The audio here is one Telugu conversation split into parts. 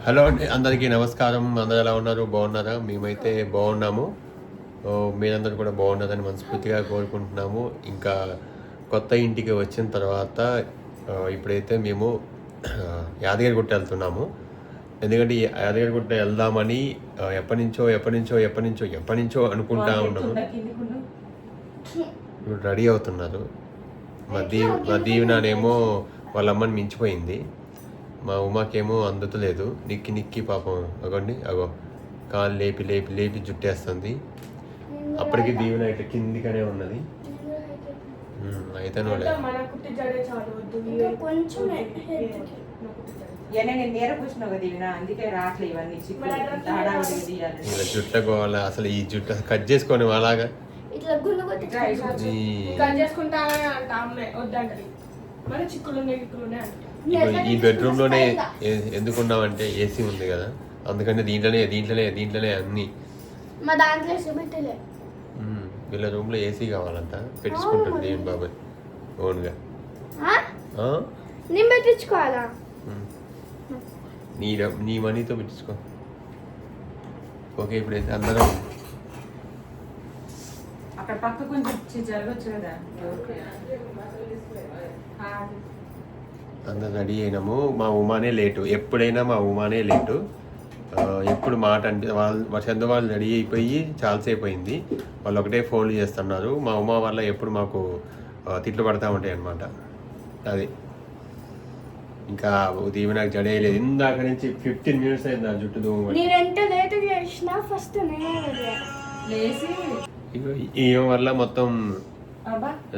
హలో అండి, అందరికీ నమస్కారం. అందరూ ఎలా ఉన్నారు? బాగున్నారా? మేమైతే బాగున్నాము. మీరందరూ కూడా బాగున్నారని మనస్ఫూర్తిగా కోరుకుంటున్నాము. ఇంకా కొత్త ఇంటికి వచ్చిన తర్వాత ఇప్పుడైతే మేము యాదగిరిగుట్ట వెళ్తున్నాము. ఎందుకంటే ఈ యాదగిరిగుట్ట వెళ్దామని ఎప్పటి నుంచో అనుకుంటా ఉన్నాము. ఇప్పుడు రెడీ అవుతున్నారు. మా దీవెనేమో వాళ్ళ అమ్మని మించిపోయింది. మా ఉమాకేమో అందుతలేదు. నిక్కి పాపం అగోండి కాలు లేపి జుట్టేస్తుంది. అప్పటికి దీవెన ఇట్లా కిందికనే ఉన్నది. అయితే ఇలా జుట్ట గోవాల అసలు ఈ జుట్టు కట్ చేసుకొని అలాగా ఈ బెడ్రూమ్ లోనే ఎందుకున్నామంటే ఏసీ ఉంది కదా, అందుకని దీంట్లోనే అన్ని. వీళ్ళ రూమ్ లో ఏసీ కావాలంట, పెట్టించుకుంటాడు దేవన్ బాబాయ్ ఓన్ గా. పెట్టించుకోవాలా? నీ మనీతో పెట్టించుకో. ఓకే, ఇప్పుడైతే అందరం అక్కడ పక్క కొంచెం జరగచ్చు కదా. అందరు రెడీ అయినాము. మా ఉమానే లేటు, ఎప్పుడైనా మా ఉమానే లేటు. ఎప్పుడు మాట అంటే చందు వాళ్ళు రెడీ అయిపోయి చాలాసేపు అయింది. వాళ్ళు ఒకటే ఫోన్లు చేస్తున్నారు. మా ఉమా వల్ల ఎప్పుడు మాకు తిట్లు పడతా ఉంటాయి అన్నమాట. అది ఇంకా దీవి నాకు జడేయలేదు. ఇందాక నుంచి 15 minutes అయింది నా జుట్టు దూమ. ఈమె వల్ల మొత్తం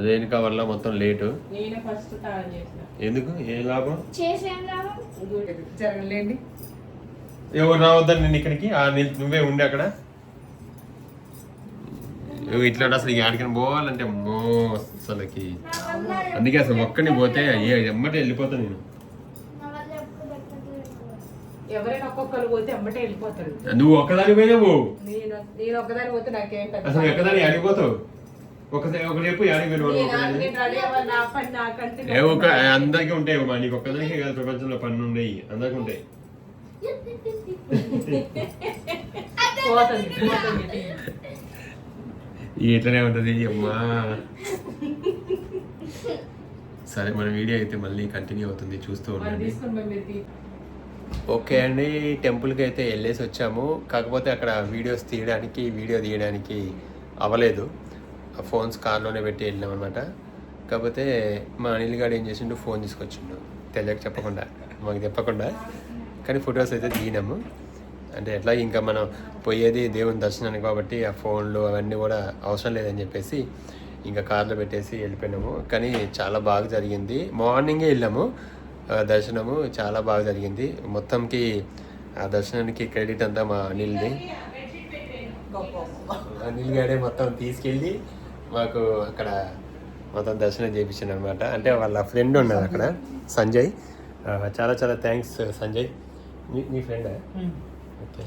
రేణుక వల్ల మొత్తం లేటు. ఎందుకు? ఏ లాభం? జరగలేండి. ఎవరు రావద్దని నేను ఇక్కడికి, నువ్వే ఉండి అక్కడ. ఇట్లా అసలు ఆడికని పోవాలంటే అసలుకి అందుకే అసలు ఒక్కడిని పోతే ఎమ్మటే వెళ్ళిపోతా నేను. ఎవరైనా ఒక్కొక్కరు పోతే ఎమ్మటే వెళ్ళిపోతాడు. నువ్వు ఒక్కదాని పోయినావు. నేను ఒక్కదాని పోతే నాకేం అసలు ఎక్కదాని ఆడిపోతావు. ఒకరేపు అందరికీ ఉంటాయి. నీకు ఒక్కదానికే కాదు, ప్రపంచంలో పన్ను ఉన్నాయి, అందరికి ఉంటాయి. ఇట్లనే ఉంటుంది అమ్మా. సరే, మన వీడియో అయితే మళ్ళీ కంటిన్యూ అవుతుంది, చూస్తూ ఉండండి. ఓకే అండి, టెంపుల్కి అయితే వెళ్ళేసి వచ్చాము. కాకపోతే అక్కడ వీడియో తీయడానికి అవ్వలేదు. ఫోన్స్ కార్లోనే పెట్టి వెళ్ళాం అనమాట. కాకపోతే మా అనిల్ గారు ఏం చేసిండు, ఫోన్ తీసుకొచ్చిండు మాకు చెప్పకుండా. కానీ ఫొటోస్ అయితే దిగినాము. అంటే ఎట్లా ఇంకా మనం పోయేది దేవుని దర్శనానికి కాబట్టి ఆ ఫోన్లు అవన్నీ కూడా అవసరం లేదని చెప్పేసి ఇంకా కార్లో పెట్టేసి వెళ్ళిపోయినాము. కానీ చాలా బాగా జరిగింది. మార్నింగే వెళ్ళాము. దర్శనము చాలా బాగా జరిగింది. మొత్తంకి ఆ దర్శనానికి క్రెడిట్ అంతా మా అనిల్ది. అనిల్ గారే మొత్తం తీసుకెళ్ళి మాకు అక్కడ మొత్తం దర్శనం చేయించాను అనమాట. అంటే వాళ్ళ ఫ్రెండ్ ఉన్నది అక్కడ, సంజయ్. చాలా థ్యాంక్స్ సంజయ్. మీ ఫ్రెండ్? ఓకే.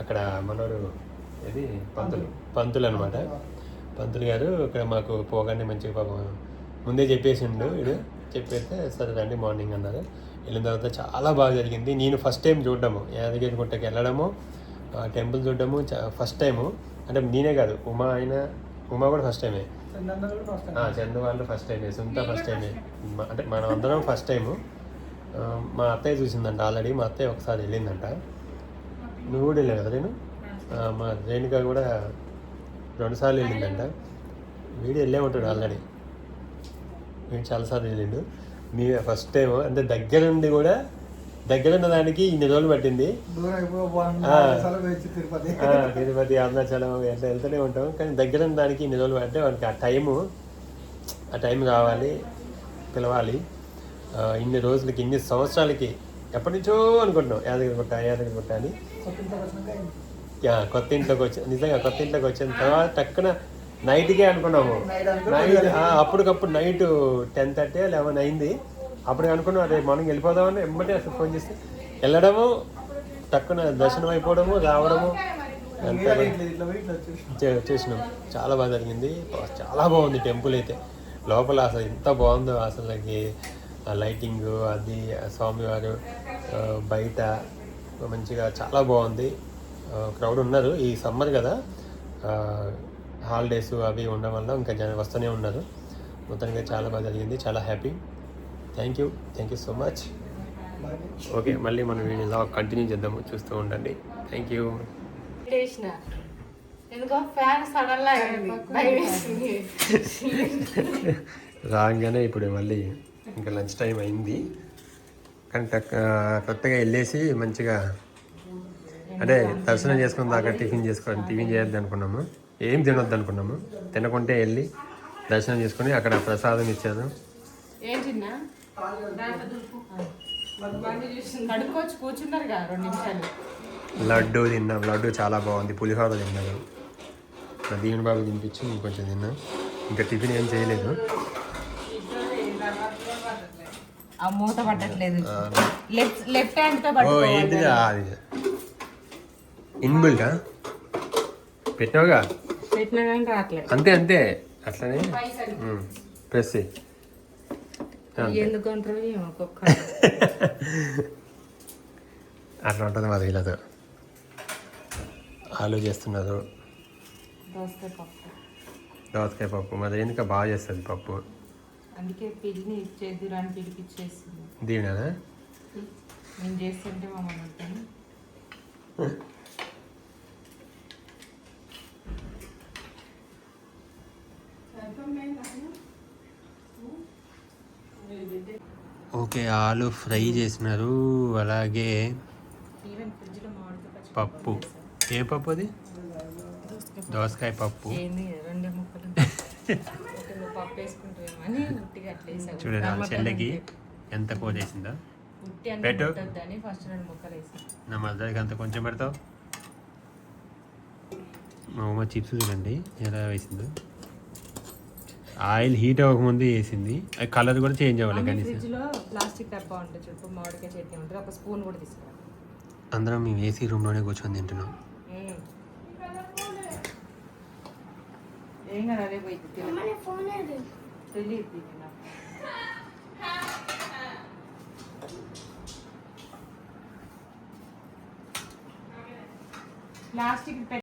అక్కడ మనోడు ఇది పంతులు అనమాట. పంతులు గారు ఇక్కడ మాకు పోగానే మంచిగా పాపం ముందే చెప్పేసిండు. చెప్పేస్తే సరే రండి మార్నింగ్ అన్నారు. వెళ్ళిన తర్వాత చాలా బాగా జరిగింది. నేను ఫస్ట్ టైం చూడడము, యాదగిరిగుట్టకి వెళ్ళడము, టెంపుల్ చూడడము ఫస్ట్ టైము. అంటే నేనే కాదు, ఉమా కూడా ఫస్ట్ టైమే, చందు వాళ్ళు ఫస్ట్ టైమే, సుంత ఫస్ట్ టైమే. అంటే మనం అందరం ఫస్ట్ టైము. మా అత్తయ్య చూసిందంట ఆల్రెడీ. మా అత్తయ్య ఒకసారి వెళ్ళిందంట. నువ్వు కూడా వెళ్ళావు కదా? నేను మా రేణుక కూడా 2 సార్లు వెళ్ళిందంట. వీడు వెళ్ళే ఉంటాడు ఆల్రెడీ. వీడు చాలాసార్లు వెళ్ళిండు. మీ ఫస్ట్ టైం అంటే దగ్గరుండి కూడా దగ్గరున్న దానికి ఇన్ని రోజులు పట్టింది. తిరుపతి, అరుణాచలం ఎట్లా వెళ్తూనే ఉంటాం. కానీ దగ్గరున్న దానికి ఇన్ని రోజులు పట్టే వానికి ఆ టైం రావాలి, పిలవాలి. ఇన్ని రోజులకి, ఇన్ని సంవత్సరాలకి ఎప్పటి నుంచో అనుకుంటున్నాం యాదగిరిగుట్ట అని. కొత్త ఇంట్లోకి వచ్చిన తర్వాత టక్కున నైట్కే అనుకున్నాము. అప్పటికప్పుడు నైట్ 10:30, 11 అయింది. అప్పుడు అనుకున్నాం రేపు మార్నింగ్ వెళ్ళిపోదామని. ఎమ్మటే అసలు ఫోన్ చేస్తే వెళ్ళడము, టక్కున దర్శనం అయిపోవడము, రావడము చేసినాం. చాలా బాగా జరిగింది. చాలా బాగుంది టెంపుల్ అయితే. లోపల అసలు ఎంత బాగుందో అసలుకి. లైటింగ్ అది స్వామివారు బయట మంచిగా చాలా బాగుంది. క్రౌడ్ ఉన్నారు, ఈ సమ్మర్ కదా, హాలిడేస్ అవి ఉండడం వల్ల ఇంకా జనం వస్తూనే ఉన్నారు. మొత్తానికి చాలా బాగా జరిగింది, చాలా happy. Thank you so much. Okay, మళ్ళీ మనం వీడియో కంటిన్యూ చేద్దాము, చూస్తూ ఉండండి. Thank you. రాగానే ఇప్పుడు మళ్ళీ ఇంకా లంచ్ టైం అయింది, కానీ కొత్తగా వెళ్ళేసి మంచిగా అంటే దర్శనం చేసుకున్న దాకా టిఫిన్ చేయొద్దు అనుకున్నాము, ఏం తినొద్దు అనుకున్నాము. తినకుంటే వెళ్ళి దర్శనం చేసుకుని అక్కడ ప్రసాదం ఇచ్చారు. లడ్డు తిన్నాం, లడ్డు చాలా బాగుంది. పులిహోర తిన్నాను, దీవెన బాబు తినిపించి ఇంకొంచెం తిన్నాం. ఇంకా టిఫిన్ ఏం చేయలేదు. మూత పట్టట్లేదు, లెఫ్ట్ హ్యాండ్ తో ఏంటిది అది ఇన్బిల్టా పెట్టినావుగా, పెట్టినా కానీ రావట్లేదు. అంతే అట్లనే ప్రెస్ ఎందుకు అంటారు అట్లా ఉంటుంది మాది. వీళ్ళతో ఆలు చేస్తున్నారు, దోసకాయ పప్పు. మాది ఎందుకు బాగా చేస్తుంది పప్పు, అందుకే పిల్లిని ఇచ్చేద్దురు అని పిలిపించేస్తుంది. దీవెనా నేను చేస్తుంటే మమ్మల్ని ఉంటాను. ఓకే, ఆలు ఫ్రై చేసినారు, అలాగే పప్పు. ఏ పప్పు అది? దోసకాయ పప్పు. చూడండి వాళ్ళ చెల్లెకి ఎంత కూర చేసిందో. పెట్టు, నా మద్దతుకి అంత కొంచెం పెడతావు. మా అమ్మ చిప్స్ చూడండి ఎలా వేసిందో. ఆయిల్ హీట్ అవ్వకముందు వేసింది, కలర్ కూడా చేంజ్ అవ్వాలి. కనీసం ప్లాస్టిక్ డబ్బా ఉంటుంది చూడు, మామిడికాయ చట్నీ ఉంటుంది, ఒక స్పూన్ కూడా తీసుకురా. అందరం మేము ఏసీ రూమ్లోనే కూర్చొని తింటున్నాం. ఏం కదా అదే పోయి ప్లాస్టిక్